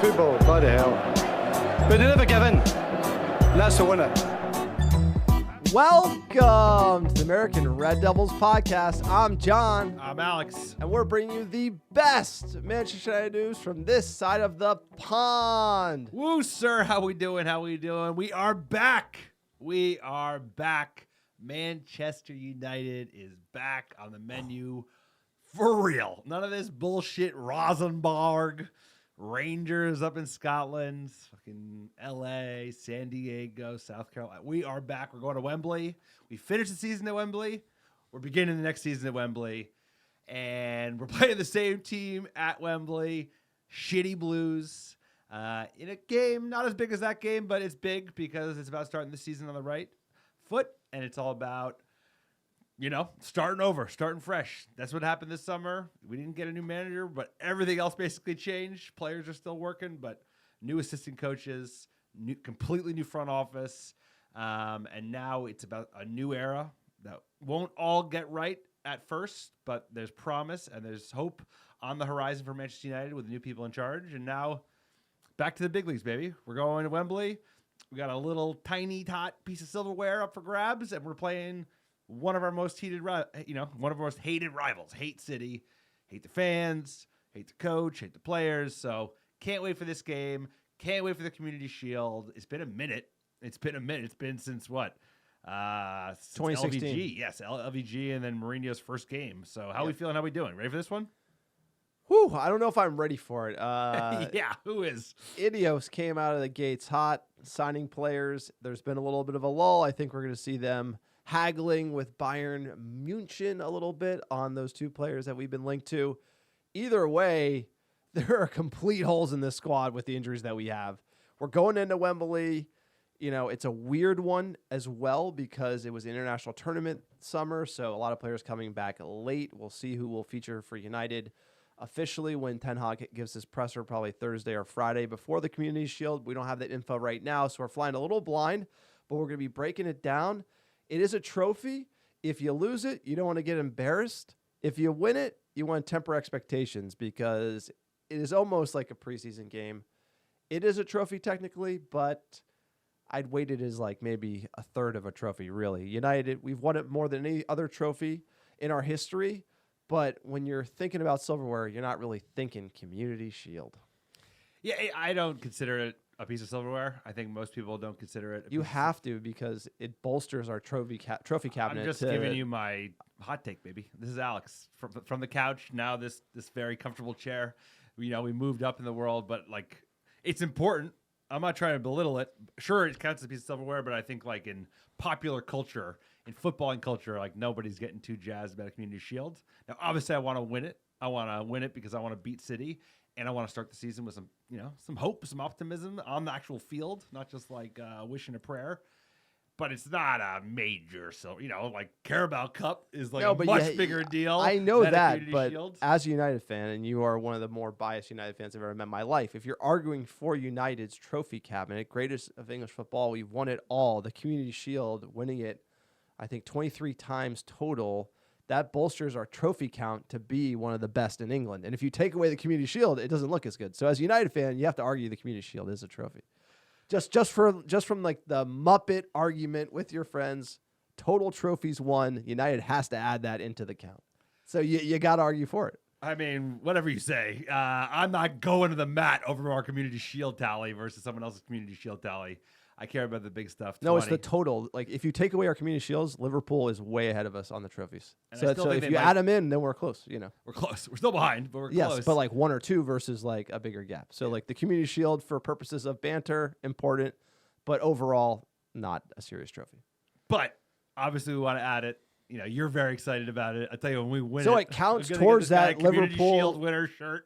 Football, bloody hell. But they never give in. And that's the winner. Welcome to the American Red Devils podcast. I'm John. I'm Alex. And we're bringing you the best Manchester United news from this side of the pond. Woo, sir. How we doing? We are back. Manchester United is back on the menu for real. None of this bullshit Rosenborg, Rangers up in Scotland, fucking LA, San Diego, South Carolina. We are back. We're going to Wembley. We finished the season at Wembley. We're beginning the next season at Wembley. And we're playing the same team at Wembley. Shitty Blues. In a game, not as big as that game, but it's big because it's about starting the season on the right foot. And it's all about, starting over, starting fresh. That's what happened this summer. We didn't get a new manager, but everything else basically changed. Players are still working, but new assistant coaches, completely new front office. And now it's about a new era that won't all get right at first, but there's promise and there's hope on the horizon for Manchester United with new people in charge. And now back to the big leagues, baby. We're going to Wembley. We got a little tiny tot piece of silverware up for grabs, and we're playing one of our most hated rivals. Hate City, hate the fans, hate the coach, hate the players. So can't wait for this game. Can't wait for the Community Shield. It's been a minute. It's been since what? Since 2016. LVG. Yes, LVG, and then Mourinho's first game. So how are we feeling? How are we doing? Ready for this one? Whew, I don't know if I'm ready for it. Yeah, who is? Ineos came out of the gates hot, signing players. There's been a little bit of a lull. I think we're going to see them haggling with Bayern München a little bit on those two players that we've been linked to. Either way, there are complete holes in this squad with the injuries that we have. We're going into Wembley. It's a weird one as well because it was an international tournament summer, so a lot of players coming back late. We'll see who will feature for United officially when Ten Hag gives his presser probably Thursday or Friday before the Community Shield. We don't have that info right now, so we're flying a little blind, but we're going to be breaking it down. It is a trophy. If you lose it, you don't want to get embarrassed. If you win it, you want to temper expectations because it is almost like a preseason game. It is a trophy technically, but I'd weight it as like maybe a third of a trophy, really. United, we've won it more than any other trophy in our history. But when you're thinking about silverware, you're not really thinking Community Shield. Yeah, I don't consider it a piece of silverware. I think most people don't consider it. You have to because it bolsters our trophy cabinet. I'm just giving you my hot take, baby. This is Alex from the couch. Now this very comfortable chair. We moved up in the world, but like it's important. I'm not trying to belittle it. Sure, it counts as a piece of silverware, but I think like in popular culture, in footballing culture, like nobody's getting too jazzed about a Community Shield. Now, obviously, I want to win it. I want to win it because I want to beat City, and I want to start the season with some hope, some optimism on the actual field, not just like wishing a prayer. But it's not a major, so like Carabao Cup is like much bigger deal. I know than that, but Shield. as a United fan, and you are one of the more biased United fans I've ever met in my life, if you're arguing for United's trophy cabinet, greatest of English football, we've won it all. The Community Shield, winning it, I think 23 times total. That bolsters our trophy count to be one of the best in England. And if you take away the Community Shield, it doesn't look as good. So as a United fan, you have to argue the Community Shield is a trophy. Just from like the Muppet argument with your friends, total trophies won. United has to add that into the count. So you got to argue for it. I mean, whatever you say. I'm not going to the mat over our Community Shield tally versus someone else's Community Shield tally. I care about the big stuff. 20. No, it's the total. Like if you take away our Community Shields, Liverpool is way ahead of us on the trophies. And so if you add them in, then we're close. We're close. We're still behind, but we're close. Yes, but like one or two versus like a bigger gap. So like the Community Shield for purposes of banter, important, but overall not a serious trophy. But obviously we want to add it. You're very excited about it. I tell you, when we win, so it counts towards that Liverpool Shield winner shirt.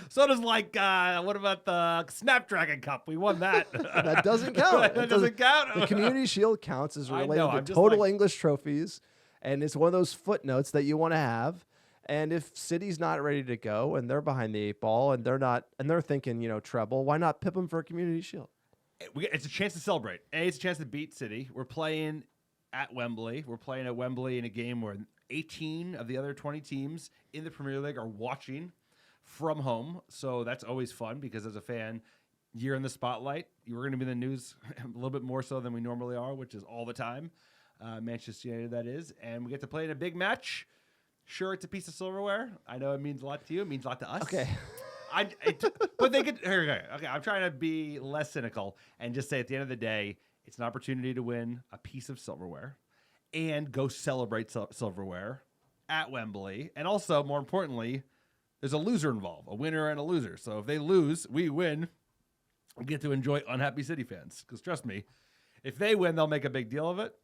So does what about the Snapdragon Cup? We won that. That doesn't count. That doesn't count. The Community Shield counts as related to total English trophies, and it's one of those footnotes that you want to have. And if City's not ready to go and they're behind the 8 ball and they're thinking treble, why not pip them for a Community Shield? It's a chance to celebrate. It's a chance to beat City. We're playing at Wembley. We're playing at Wembley in a game where 18 of the other 20 teams in the Premier League are watching. from home. So that's always fun because as a fan, you're in the spotlight. You're going to be in the news a little bit more so than we normally are, which is all the time. Manchester United, that is. And we get to play in a big match. Sure, it's a piece of silverware. I know it means a lot to you. It means a lot to us. Okay. But they could. Okay, I'm trying to be less cynical and just say at the end of the day, it's an opportunity to win a piece of silverware and go celebrate silverware at Wembley. And also, more importantly, there's a loser involved, a winner and a loser. So if they lose, we win. We get to enjoy unhappy City fans. Because trust me, if they win, they'll make a big deal of it.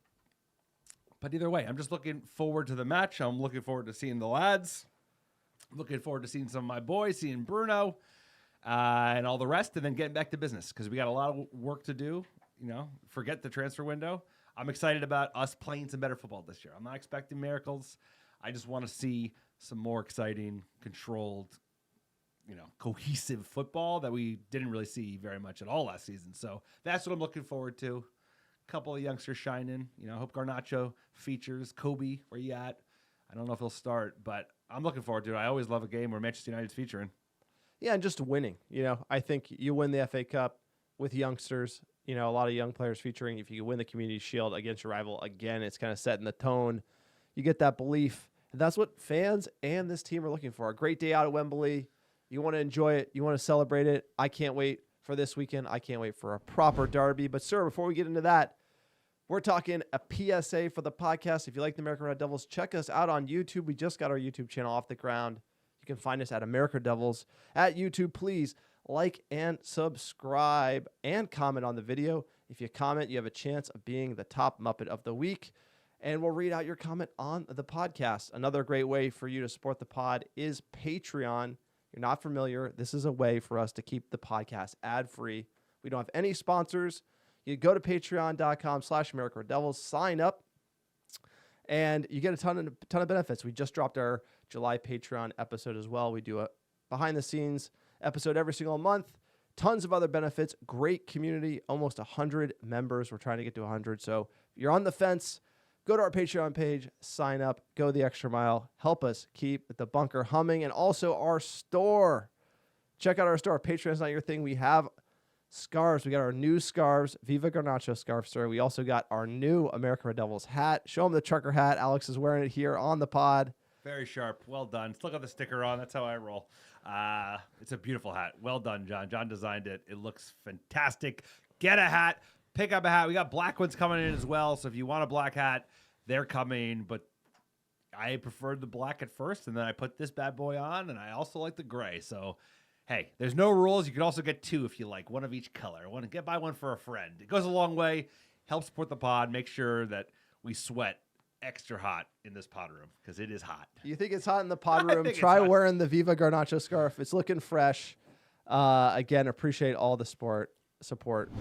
But either way, I'm just looking forward to the match. I'm looking forward to seeing the lads. Looking forward to seeing some of my boys, seeing Bruno, and all the rest, and then getting back to business because we got a lot of work to do. Forget the transfer window. I'm excited about us playing some better football this year. I'm not expecting miracles. I just want to see some more exciting, controlled, cohesive football that we didn't really see very much at all last season. So that's what I'm looking forward to. A couple of youngsters shining. Hope Garnacho features. Kobe, where you at? I don't know if he'll start, but I'm looking forward to it. I always love a game where Manchester United's featuring. Yeah, and just winning. I think you win the FA Cup with youngsters, a lot of young players featuring. If you win the Community Shield against your rival, again, it's kind of setting the tone. You get that belief. And that's what fans and this team are looking for. A great day out at Wembley. You want to enjoy it. You want to celebrate it. I can't wait for this weekend. I can't wait for a proper derby. But, sir, before we get into that, we're talking a PSA for the podcast. If you like the American Red Devils, check us out on YouTube. We just got our YouTube channel off the ground. You can find us at America Devils at YouTube. Please like and subscribe and comment on the video. If you comment, you have a chance of being the top Muppet of the week, and we'll read out your comment on the podcast. Another great way for you to support the pod is Patreon. You're not familiar. This is a way for us to keep the podcast ad-free. We don't have any sponsors. You go to patreon.com/AmericaRedDevils, sign up, and you get a ton of benefits. We just dropped our July Patreon episode as well. We do a behind-the-scenes episode every single month. Tons of other benefits. Great community. Almost 100 members. We're trying to get to 100. So if you're on the fence, go to our Patreon page, sign up, go the extra mile. Help us keep the bunker humming. And also our store. Check out our store. Patreon's not your thing. We have scarves. We got our new scarves, Viva Garnacho scarf, sir. We also got our new American Red Devils hat. Show them the trucker hat. Alex is wearing it here on the pod. Very sharp. Well done. Still got the sticker on. That's how I roll. It's a beautiful hat. Well done, John. John designed it. It looks fantastic. Get a hat. Pick up a hat. We got black ones coming in as well. So if you want a black hat, they're coming. But I preferred the black at first, and then I put this bad boy on, and I also like the gray. So hey, there's no rules. You can also get two if you like, one of each color. Buy one for a friend. It goes a long way. Help support the pod. Make sure that we sweat extra hot in this pod room because it is hot. You think it's hot in the pod room? Try wearing the Viva Garnacho scarf. It's looking fresh. Again, appreciate all the support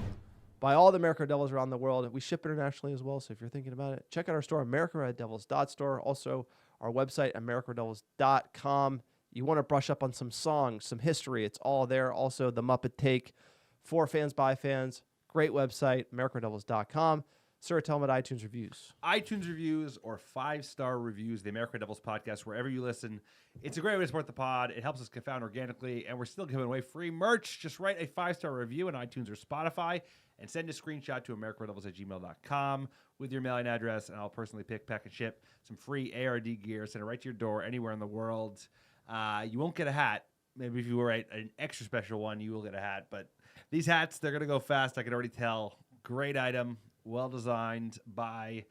by all the American Red Devils around the world. We ship internationally as well, so if you're thinking about it, check out our store, AmericanRedDevils.store. Also, our website, AmericanRedDevils.com. You want to brush up on some songs, some history, it's all there. Also, the Muppet Take, for fans, by fans. Great website, AmericanRedDevils.com. Sir, tell them about iTunes reviews. iTunes reviews or 5-star reviews, the American Devils podcast, wherever you listen. It's a great way to support the pod. It helps us get found organically, and we're still giving away free merch. Just write a 5-star review on iTunes or Spotify and send a screenshot to AmericanRedDevils@gmail.com with your mailing address, and I'll personally pick, pack, and ship some free ARD gear, send it right to your door anywhere in the world. You won't get a hat. Maybe if you write an extra special one, you will get a hat. But these hats, they're going to go fast. I can already tell. Great item. Well designed by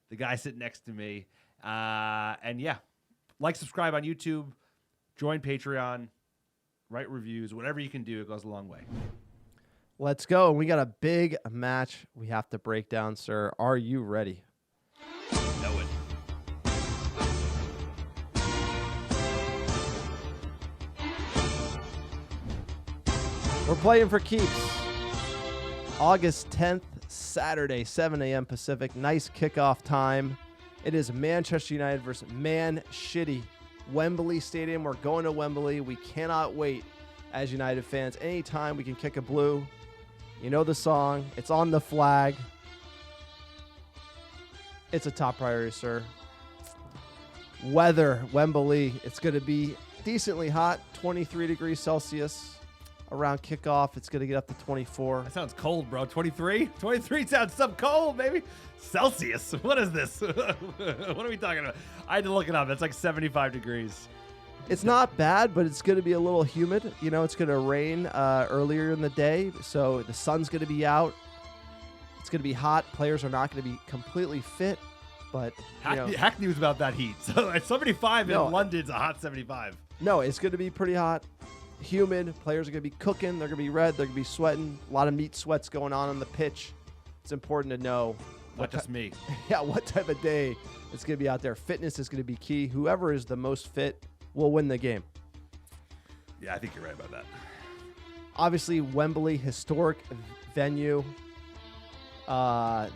the guy sitting next to me. And yeah, subscribe on YouTube, join Patreon, write reviews, whatever you can do. It goes a long way. Let's go. We got a big match we have to break down, sir. Are you ready? Know it. We're playing for keeps. August 10th, Saturday, 7 a.m. Pacific. Nice kickoff time. It is Manchester United versus Man Shitty. Wembley Stadium. We're going to Wembley. We cannot wait as United fans. Anytime we can kick a blue. You know the song. It's on the flag. It's a top priority, sir. Weather, Wembley. It's going to be decently hot, 23 degrees Celsius. Around kickoff, it's going to get up to 24. That sounds cold, bro. 23? 23 sounds some cold, baby. Celsius. What is this? What are we talking about? I had to look it up. That's like 75 degrees. It's not bad, but it's going to be a little humid. You know, it's going to rain earlier in the day, so the sun's going to be out. It's going to be hot. Players are not going to be completely fit, but Hackney was about that heat. So at 75 in London's a hot 75. No, it's going to be pretty hot. Humid. Players are going to be cooking. They're going to be red. They're going to be sweating. A lot of meat sweats going on the pitch. It's important to know. Not just me. Yeah, what type of day it's going to be out there. Fitness is going to be key. Whoever is the most fit will win the game. Yeah, I think you're right about that. Obviously, Wembley, historic venue.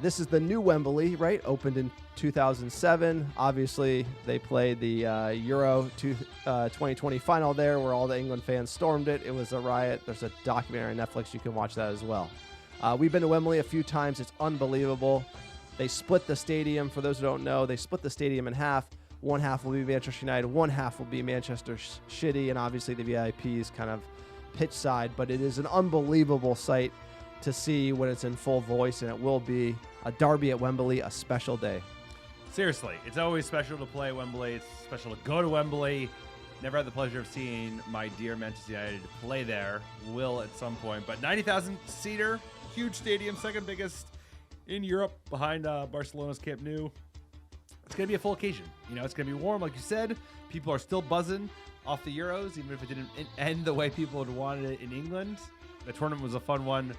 This is the new Wembley, right? Opened in 2007. Obviously, they played the Euro 2020 final there where all the England fans stormed it. It was a riot. There's a documentary on Netflix. You can watch that as well. We've been to Wembley a few times. It's unbelievable. They split the stadium. For those who don't know, they split the stadium in half. One half will be Manchester United. One half will be Manchester City. And obviously the VIPs kind of pitch side. But it is an unbelievable sight to see when it's in full voice. And it will be a derby at Wembley, a special day. Seriously, it's always special to play Wembley. It's special to go to Wembley. Never had the pleasure of seeing my dear Manchester United play there. Will at some point. But 90,000 seater, huge stadium, second biggest in Europe behind Barcelona's Camp Nou. It's going to be a full occasion. You know, it's going to be warm, like you said. People are still buzzing off the Euros, even if it didn't end the way people had wanted it in England. The tournament was a fun one.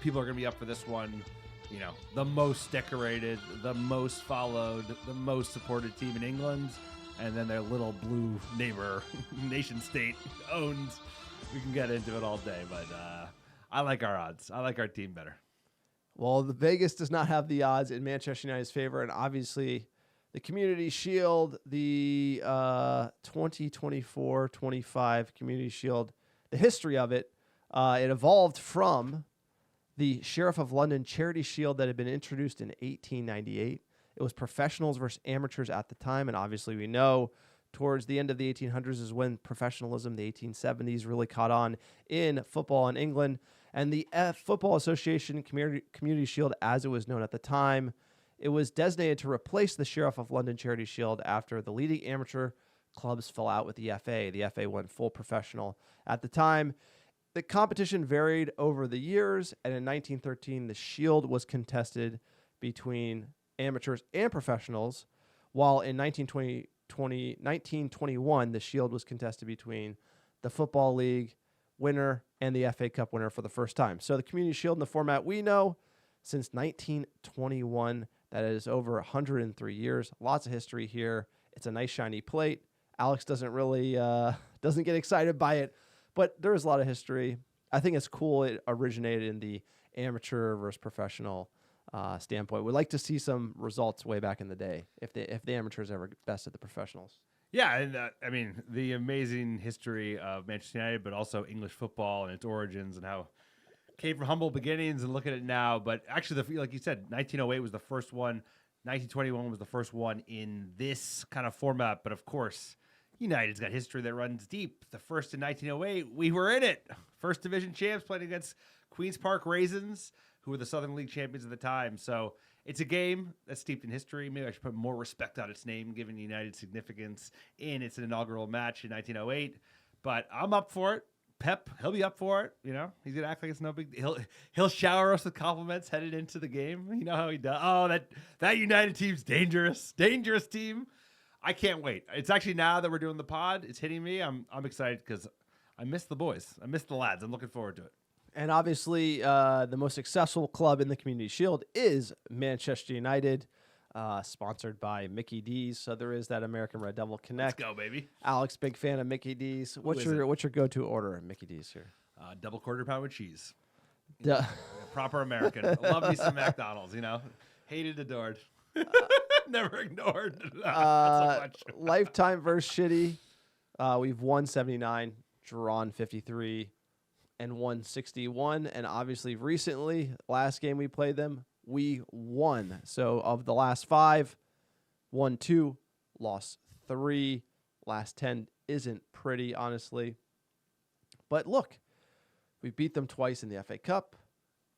People are going to be up for this one. You know, the most decorated, the most followed, the most supported team in England. And then their little blue neighbor, nation state owned. We can get into it all day, but I like our odds. I like our team better. Well, the Vegas does not have the odds in Manchester United's favor, and obviously the Community Shield, the 2024-25 Community Shield, the history of it, it evolved from the Sheriff of London Charity Shield that had been introduced in 1898. It was professionals versus amateurs at the time, and obviously we know towards the end of the 1800s is when professionalism, the 1870s, really caught on in football in England. And the Football Association Community Shield, as it was known at the time, it was designated to replace the Sheriff of London Charity Shield after the leading amateur clubs fell out with the FA. The FA went full professional at the time. The competition varied over the years, and in 1913, the Shield was contested between amateurs and professionals, while in 1921, the Shield was contested between the Football League winner and the FA Cup winner for the first time. So the Community Shield in the format we know since 1921, that is over 103 years. Lots of history here. It's a nice shiny plate. Alex doesn't really doesn't get excited by it, but there is a lot of history. I think it's cool. It originated in the amateur versus professional standpoint. We'd like to see some results way back in the day if the amateurs ever bested the professionals. Yeah, and I mean, the amazing history of Manchester United, but also English football and its origins and how it came from humble beginnings and look at it now. But actually, like you said, 1908 was the first one. 1921 was the first one in this kind of format. But of course, United's got history that runs deep. The first in 1908, we were in it. First division champs playing against Queen's Park Raisins, who were the Southern League champions at the time. So it's a game that's steeped in history. Maybe I should put more respect on its name, given United's significance in its inaugural match in 1908. But I'm up for it. Pep, he'll be up for it. You know, he's gonna act like it's no big deal. He'll shower us with compliments headed into the game. You know how he does. Oh, that United team's dangerous team. I can't wait. It's actually now that we're doing the pod, it's hitting me. I'm excited because I miss the boys. I miss the lads. I'm looking forward to it. And obviously, the most successful club in the Community Shield is Manchester United, sponsored by Mickey D's. So there is that American Red Devil Connect. Let's go, baby. Alex, big fan of Mickey D's. What's your go-to order at Mickey D's here? Double quarter pound with cheese. Duh. Proper American. I love me some McDonald's, you know. Hated, adored. Never ignored. Not so much. Lifetime versus Shitty. We've won 79, drawn 53. And won 61, and obviously recently, last game we played them, we won. So of the last 5, won 2, lost 3, last 10 isn't pretty, honestly. But look, we beat them twice in the FA Cup.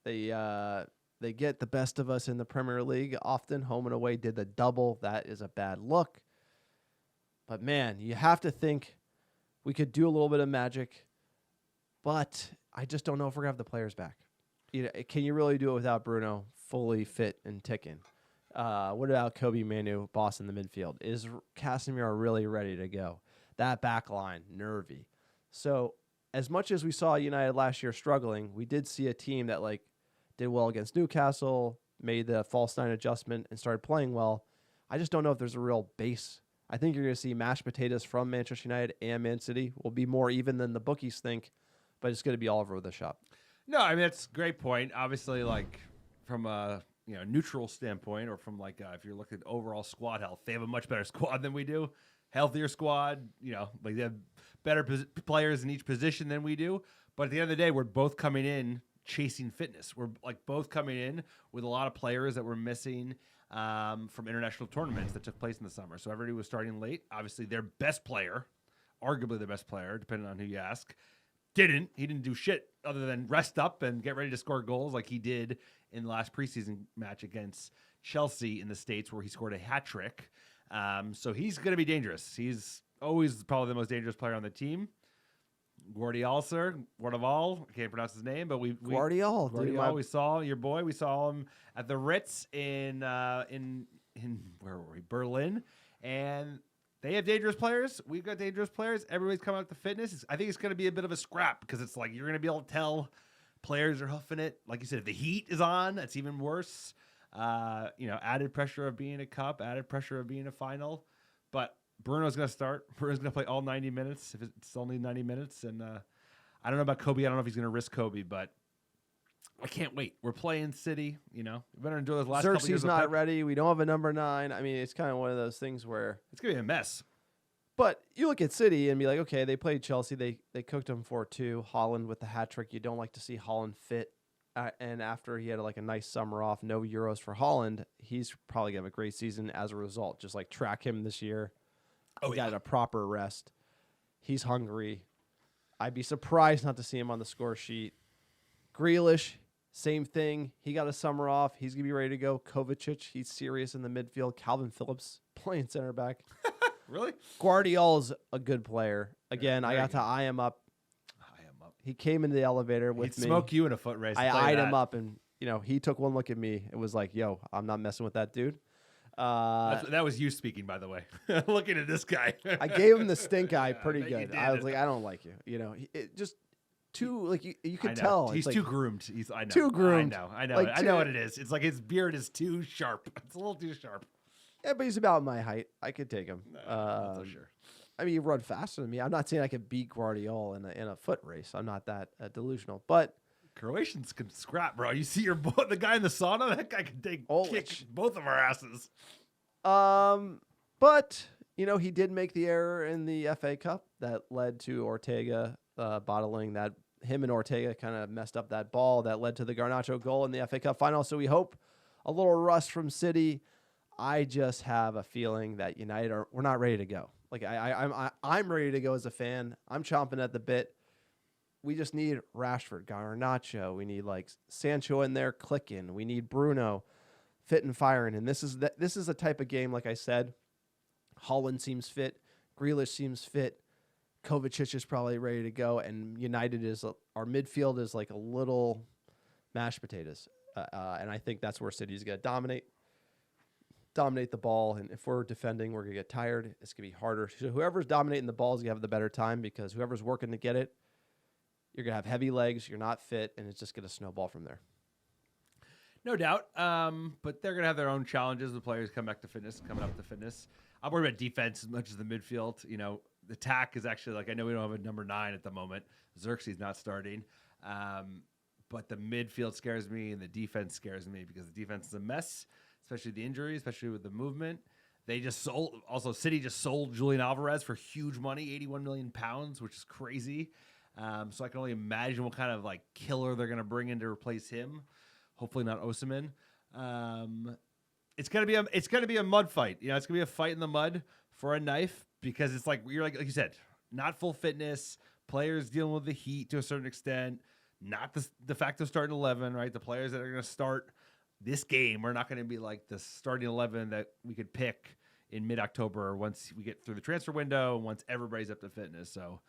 They get the best of us in the Premier League. Often home and away did the double. That is a bad look. But man, you have to think we could do a little bit of magic. But I just don't know if we're going to have the players back. Can you really do it without Bruno fully fit and ticking? What about Kobe Manu, boss in the midfield? Is Casemiro really ready to go? That back line, nervy. So as much as we saw United last year struggling, we did see a team that did well against Newcastle, made the false nine adjustment, and started playing well. I just don't know if there's a real base. I think you're going to see mashed potatoes from Manchester United and Man City. Will be more even than the bookies think, but it's going to be all over the shop. No, I mean, that's a great point. Obviously, from a neutral standpoint, or from if you're looking at overall squad health, they have a much better squad than we do. Healthier squad, they have better players in each position than we do. But at the end of the day, we're both coming in chasing fitness. We're both coming in with a lot of players that were missing from international tournaments that took place in the summer. So everybody was starting late. Obviously, their best player, arguably their best player, depending on who you ask, he didn't do shit other than rest up and get ready to score goals like he did in the last preseason match against Chelsea in the States, where he scored a hat trick. So he's going to be dangerous. He's always probably the most dangerous player on the team. Guardiola, I can't pronounce his name, but Guardiola, we saw your boy. We saw him at the Ritz in where were we? Berlin, and they have dangerous players. We've got dangerous players. Everybody's coming out to fitness. I think it's going to be a bit of a scrap because it's you're going to be able to tell players are huffing it. Like you said, if the heat is on, that's even worse. Added pressure of being a cup, added pressure of being a final, but Bruno's going to start. Bruno's going to play all 90 minutes if it's only 90 minutes. And I don't know about Kobe. I don't know if he's going to risk Kobe, but I can't wait. We're playing City. We better enjoy those last couple years. Xerxes not ready. We don't have a number 9. I mean, it's kind of one of those things where it's going to be a mess. But you look at City and be like, okay, they played Chelsea. They cooked them 4-2. Haaland with the hat trick. You don't like to see Haaland fit. And after he had a nice summer off, no Euros for Haaland, he's probably going to have a great season as a result. Just track him this year. He got a proper rest. He's hungry. I'd be surprised not to see him on the score sheet. Grealish, same thing. He got a summer off. He's going to be ready to go. Kovacic, he's serious in the midfield. Calvin Phillips playing center back. Really? Guardiola's a good player. Again, I got to eye him up. He came into the elevator with me. He'd smoke you in a foot race. I eyed him up, and he took one look at me. It was like, yo, I'm not messing with that dude. That was you speaking, by the way. Looking at this guy. I gave him the stink eye pretty good. I was like, I don't like you. It just too you could tell. He's too groomed. I know. Too groomed. I know. I know what it is. It's his beard is too sharp. It's a little too sharp. Yeah, but he's about my height. I could take him. Not so sure. I mean, you run faster than me. I'm not saying I could beat Guardiola in a foot race. I'm not that delusional. But Croatians can scrap, bro. You see the guy in the sauna? That guy can kick both of our asses. But he did make the error in the FA Cup that led to Ortega bottling that. Him and Ortega kind of messed up that ball that led to the Garnacho goal in the FA Cup final. So we hope a little rust from City. I just have a feeling that United we're not ready to go. I'm ready to go as a fan. I'm chomping at the bit. We just need Rashford, Garnacho. We need Sancho in there clicking. We need Bruno fit and firing. And this is a type of game, like I said. Haaland seems fit. Grealish seems fit. Kovacic is probably ready to go. And United our midfield is a little mashed potatoes. And I think that's where City's going to dominate the ball, and if we're defending, we're going to get tired. It's going to be harder. So whoever's dominating the ball is going to have the better time because whoever's working to get it, you're going to have heavy legs, you're not fit, and it's just going to snowball from there. No doubt. But they're going to have their own challenges. The players coming up to fitness. I'm worried about defense as much as the midfield. The attack is actually I know we don't have a number 9 at the moment. Xerxes not starting. But the midfield scares me and the defense scares me because the defense is a mess. Especially the injury, especially with the movement. City just sold Julian Alvarez for huge money, 81 million pounds, which is crazy. So I can only imagine what kind of killer they're going to bring in to replace him. Hopefully not Osimhen. It's going to be a mud fight. It's going to be a fight in the mud for a knife because it's like you said, not full fitness, players dealing with the heat to a certain extent, not the de facto starting 11, right? The players that are going to start this game are not going to be like the starting 11 that we could pick in mid-October once we get through the transfer window and once everybody's up to fitness. So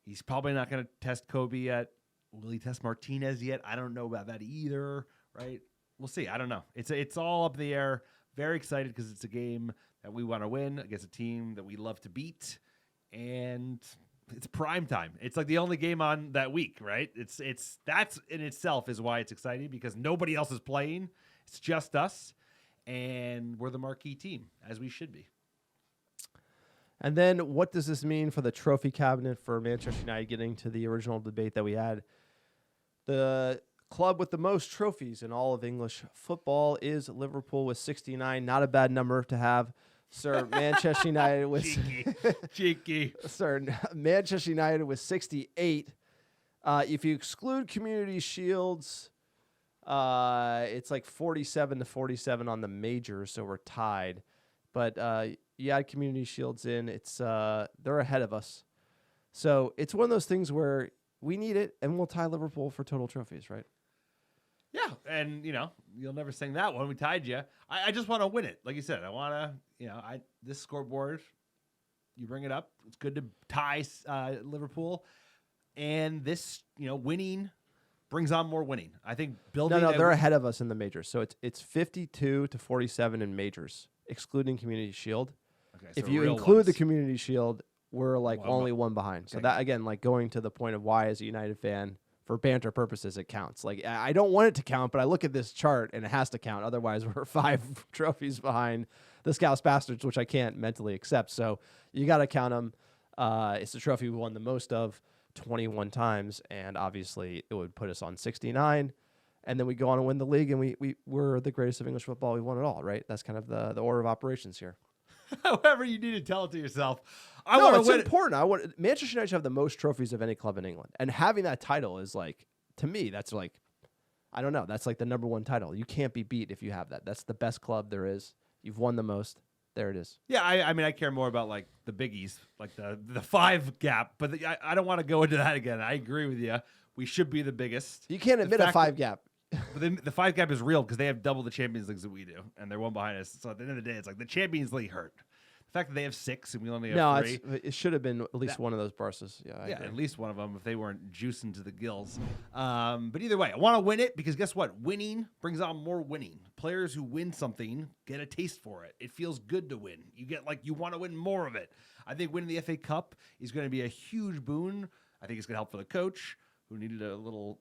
he's probably not going to test Kobe yet. Will he test Martinez yet? I don't know about that either, right? We'll see. I don't know. It's all up in the air. Very excited because it's a game that we want to win against a team that we love to beat, and it's prime time. It's like the only game on that week, right? It's that's in itself is why it's exciting, because nobody else is playing. It's just us, and we're the marquee team, as we should be. And then what does this mean for the trophy cabinet for Manchester United, getting to the original debate that we had? The club with the most trophies in all of English football is Liverpool with 69. Not a bad number to have. Sir, Manchester United with cheeky. Sir, Manchester United with 68. If you exclude Community Shields, it's like 47-47 on the majors, so we're tied. But you add Community Shields in, it's they're ahead of us. So it's one of those things where we need it, and we'll tie Liverpool for total trophies, right? Yeah, and, you'll never sing that one. We tied you. I just want to win it. Like you said, I want to, this scoreboard, you bring it up. It's good to tie Liverpool. And this, winning brings on more winning. I think building... No, they're ahead of us in the majors. So it's 52-47 in majors, excluding Community Shield. Okay, if so you real include ones. the Community Shield, we're like only one behind. So Okay. that, again, like going to the point of why, as a United fan, for banter purposes, it counts. Like, I don't want it to count, but I look at this chart and it has to count. Otherwise, we're 5 trophies behind the Scouse Bastards, which I can't mentally accept. So you got to count them. It's the trophy we won the most of 21 times, and obviously it would put us on 69. And then we go on and win the league, and we're the greatest of English football. We won it all, right? That's kind of the order of operations here. However you need to tell it to yourself. It's important. Manchester United should have the most trophies of any club in England. And having that title is like, to me, that's like, I don't know. That's like the number one title. You can't be beat if you have that. That's the best club there is. You've won the most. There it is. Yeah, I care more about like the biggies, like the 5 gap, but I don't want to go into that again. I agree with you. We should be the biggest. You can't admit a 5 gap. But then the 5 gap is real because they have double the Champions Leagues that we do, and they're one behind us. So at the end of the day, it's like the Champions League hurt. The fact that they have 6 and we only have 3. It should have been at least one of those Barca's. Yeah, I agree. At least one of them if they weren't juicing to the gills. But either way, I want to win it because guess what? Winning brings on more winning. Players who win something get a taste for it. It feels good to win. You get you want to win more of it. I think winning the FA Cup is going to be a huge boon. I think it's going to help for the coach who needed a little,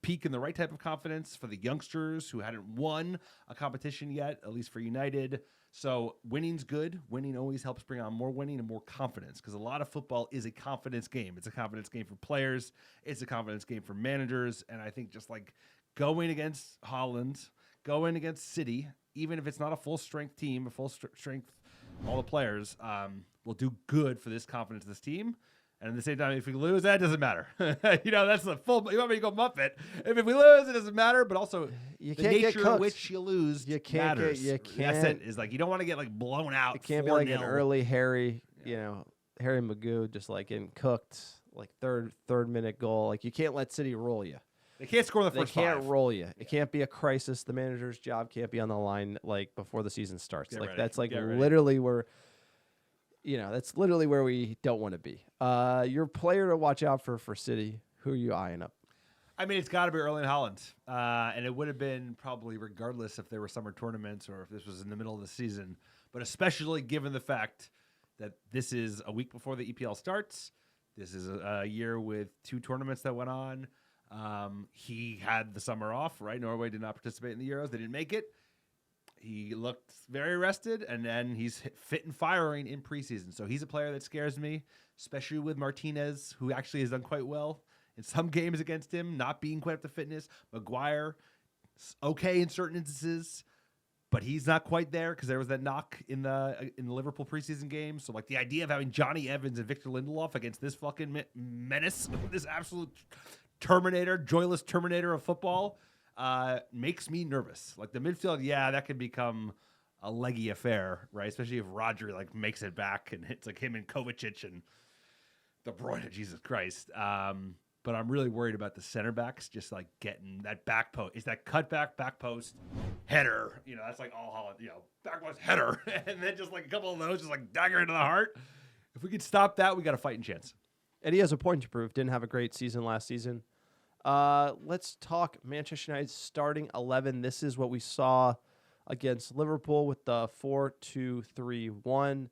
peak in the right type of confidence, for the youngsters who hadn't won a competition yet, at least for United. So winning's good. Winning always helps bring on more winning and more confidence, because a lot of football is a confidence game. It's a confidence game for players. It's a confidence game for managers. And I think just like going against Haaland, going against City, even if it's not a full strength team, a full strength, all the players, will do good for this confidence of this team. And at the same time, if we lose, that doesn't matter. That's the full. You want me to go Muppet? If we lose, it doesn't matter. But also, you the can't nature get in which you lose matters. That's it. Is like you don't want to get blown out. It can't be like an early Harry, Harry Magoo just getting cooked, third minute goal. You can't let City roll you. They can't score the first 5. They can't roll you. It can't be a crisis. The manager's job can't be on the line before the season starts. That's literally where. That's literally where we don't want to be. Your player to watch out for City, who are you eyeing up? I mean, it's got to be Erling Haaland. And it would have been probably regardless if there were summer tournaments or if this was in the middle of the season. But especially given the fact that this is a week before the EPL starts. This is a year with 2 tournaments that went on. He had the summer off, right? Norway did not participate in the Euros. They didn't make it. He looked very rested, and then he's fit and firing in preseason. So he's a player that scares me, especially with Martinez, who actually has done quite well in some games against him, not being quite up to fitness. Maguire, okay in certain instances, but he's not quite there because there was that knock in the Liverpool preseason game. So the idea of having Johnny Evans and Victor Lindelof against this fucking menace, this absolute joyless Terminator of football, makes me nervous. The midfield, that could become a leggy affair, right? Especially if Rodri makes it back and it's him and Kovacic, and De Bruyne, Jesus Christ. But I'm really worried about the center backs just like getting that back post. It's that cutback, back post, header. That's like all Haaland, back post, header. And then just like a couple of those, just like dagger into the heart. If we could stop that, we got a fighting chance. Eddie has a point to prove. Didn't have a great season last season. Let's talk Manchester United's starting 11. This is what we saw against Liverpool with the 4-2-3-1.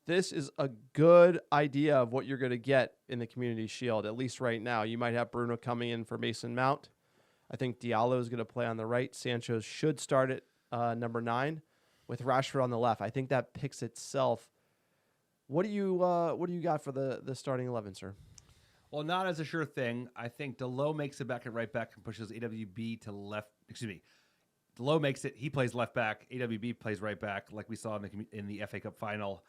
This is a good idea of what you're going to get in the Community Shield, at least right now. You might have Bruno coming in for Mason Mount. I think Diallo is going to play on the right. Sancho should start at number 9 with Rashford on the left. I think that picks itself. What do you got for the starting 11, sir? Well, not as a sure thing. I think Delot makes it back at right back and pushes AWB to left. Excuse me. Delot makes it. He plays left back. AWB plays right back, like we saw in the FA Cup final.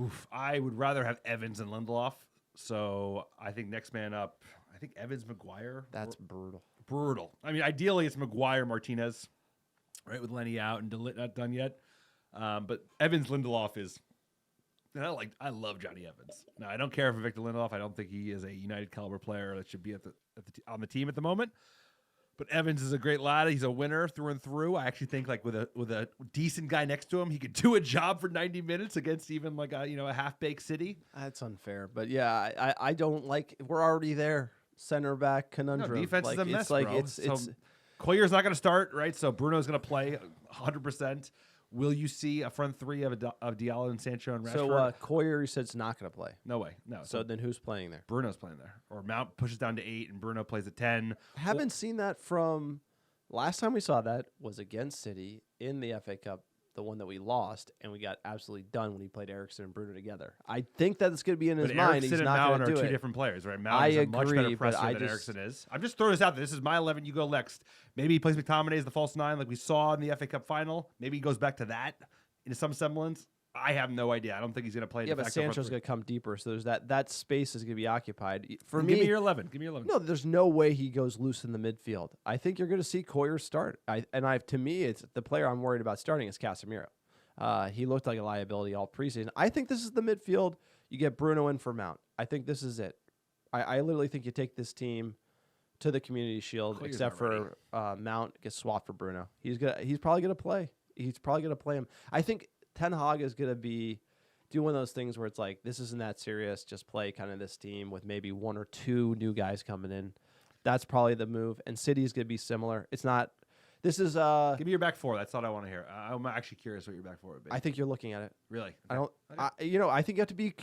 Oof, I would rather have Evans and Lindelof. So I think next man up, I think Evans, Maguire. That's brutal. Brutal. I mean, ideally it's Maguire, Martinez, right, with Lenny out and DeLitt not done yet. But Evans, Lindelof is, and I love Johnny Evans. Now, I don't care for Victor Lindelof. I don't think he is a United caliber player that should be on the team at the moment. But Evans is a great lad. He's a winner through and through. I actually think like with a decent guy next to him, he could do a job for 90 minutes against even like a half-baked City. That's unfair. But yeah, I don't like, we're already there. Center back conundrum. No, defense is a mess, bro. It's Coyer's not going to start, right? So Bruno's going to play 100%. Will you see a front three of Diallo and Sancho and Rashford? So Coyer, you said, it's not going to play. No way. No. So then who's playing there? Bruno's playing there. Or Mount pushes down to 8 and Bruno plays at 10. I haven't seen that from last time we saw that was against City in the FA Cup, the one that we lost, and we got absolutely done when he played Eriksen and Bruno together. I think that it's going to be in his mind. Eriksen He's and not Mount going to do are two it. different players, right? Mount is a much better presser than Eriksen is. I'm just throwing this out there. This is my 11. You go next. Maybe he plays McTominay as the false 9 like we saw in the FA Cup final. Maybe he goes back to that in some semblance. I have no idea. I don't think he's going to play. Yeah, but Sancho's going to come deeper, so there's that space is going to be occupied. For me, give me your 11. Give me your 11. No, there's no way he goes loose in the midfield. I think you're going to see Coyer start. To me, it's the player I'm worried about starting is Casemiro. He looked like a liability all preseason. I think this is the midfield. You get Bruno in for Mount. I think this is it. I literally think you take this team to the Community Shield, Coyer's except for Mount gets swapped for Bruno. He's probably going to play. He's probably going to play him. I think Ten Hag is going to be doing one of those things where it's like, this isn't that serious. Just play kind of this team with maybe 1 or 2 new guys coming in. That's probably the move. And City's going to be similar. It's not. This is give me your back 4. That's what I want to hear. I'm actually curious what your back 4 would be. I think you're looking at it. Really? Okay. I don't. Okay. I think you have to be.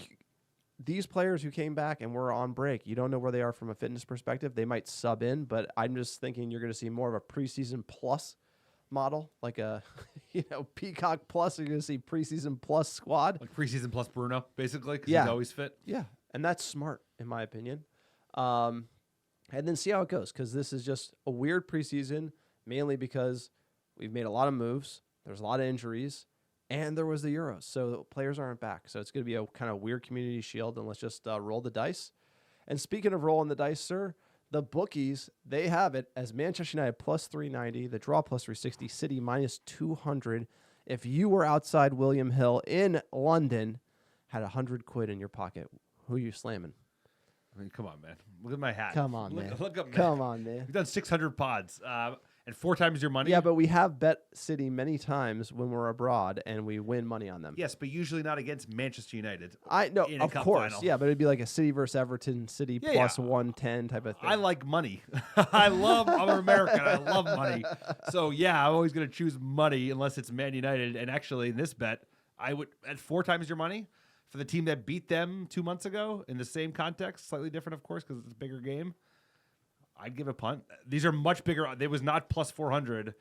These players who came back and were on break, you don't know where they are from a fitness perspective. They might sub in, but I'm just thinking you're going to see more of a preseason plus model, like a Peacock plus. You're going to see preseason plus squad, like preseason plus Bruno, basically. Because yeah, he's always fit. Yeah, and that's smart in my opinion. And then see how it goes, because this is just a weird preseason, mainly because we've made a lot of moves. There's a lot of injuries. And there was the Euros, so players aren't back. So it's going to be a kind of weird Community Shield, and let's just roll the dice. And speaking of rolling the dice, sir, the bookies, they have it as Manchester United plus 390, the draw plus 360, City minus 200. If you were outside William Hill in London, had £100 in your pocket, who are you slamming? I mean, come on, man. Look at my hat. Come on, man. Look up, man. Come on, man. We've done 600 pods. And 4 times your money? Yeah, but we have bet City many times when we're abroad, and we win money on them. Yes, but usually not against Manchester United. I know, in a of cup course. final. Yeah, but it'd be like a City versus Everton, City plus 110 type of thing. I like money. I'm an American. I love money. So, yeah, I'm always going to choose money unless it's Man United. And actually, in this bet, I would, at 4 times your money, for the team that beat them 2 months ago in the same context, slightly different, of course, because it's a bigger game, I'd give a punt. These are much bigger. It was not plus 400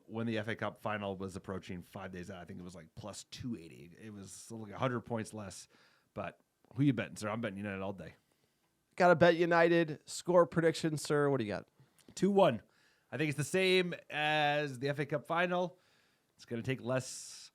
when the FA Cup final was approaching 5 days out. I think it was like plus 280. It was like 100 points less. But who you betting, sir? I'm betting United all day. Got to bet United. Score prediction, sir. What do you got? 2-1. I think it's the same as the FA Cup final. It's going to take less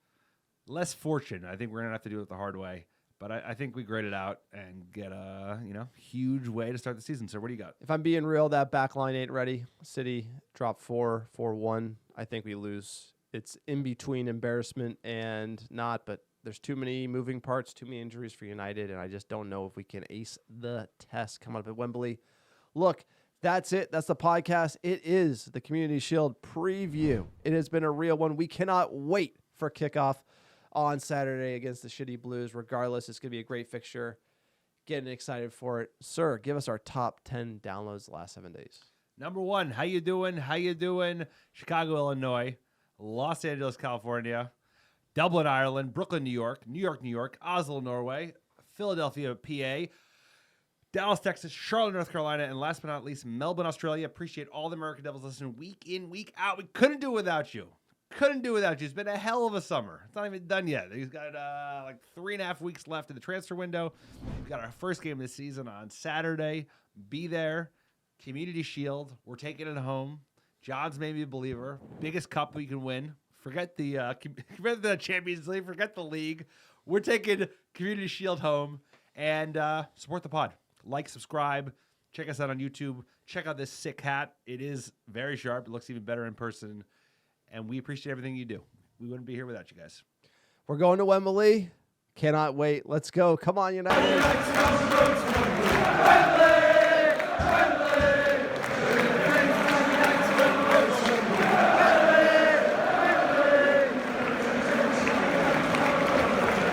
fortune. I think we're going to have to do it the hard way. But I think we grade it out and get a huge way to start the season. So what do you got? If I'm being real, that back line ain't ready. City drop 4-1. I think we lose. It's in between embarrassment and not, but There's too many moving parts, too many injuries for United, and I just don't know if we can ace the test coming up at Wembley. Look, that's it. That's the podcast. It is the Community Shield preview. It has been a real one. We cannot wait for kickoff on Saturday against the Shitty Blues. Regardless, it's going to be a great fixture. Getting excited for it. Sir, give us our top 10 downloads the last 7 days. Number 1, how you doing? How you doing? Chicago, Illinois, Los Angeles, California, Dublin, Ireland, Brooklyn, New York, New York, Oslo, Norway, Philadelphia, PA, Dallas, Texas, Charlotte, North Carolina, and last but not least, Melbourne, Australia. Appreciate all the American Devils listening week in, week out. We couldn't do it without you. It's been a hell of a summer. It's not even done yet. He's got like 3.5 weeks left in the transfer window. We've got our first game of the season on Saturday. Be there. Community Shield. We're taking it home. John's made me a believer. Biggest cup we can win. Forget the Champions League. Forget the league. We're taking Community Shield home and support the pod. Like, subscribe. Check us out on YouTube. Check out this sick hat. It is very sharp. It looks even better in person. And we appreciate everything you do. We wouldn't be here without you guys. We're going to Wembley. Cannot wait. Let's go. Come on, United.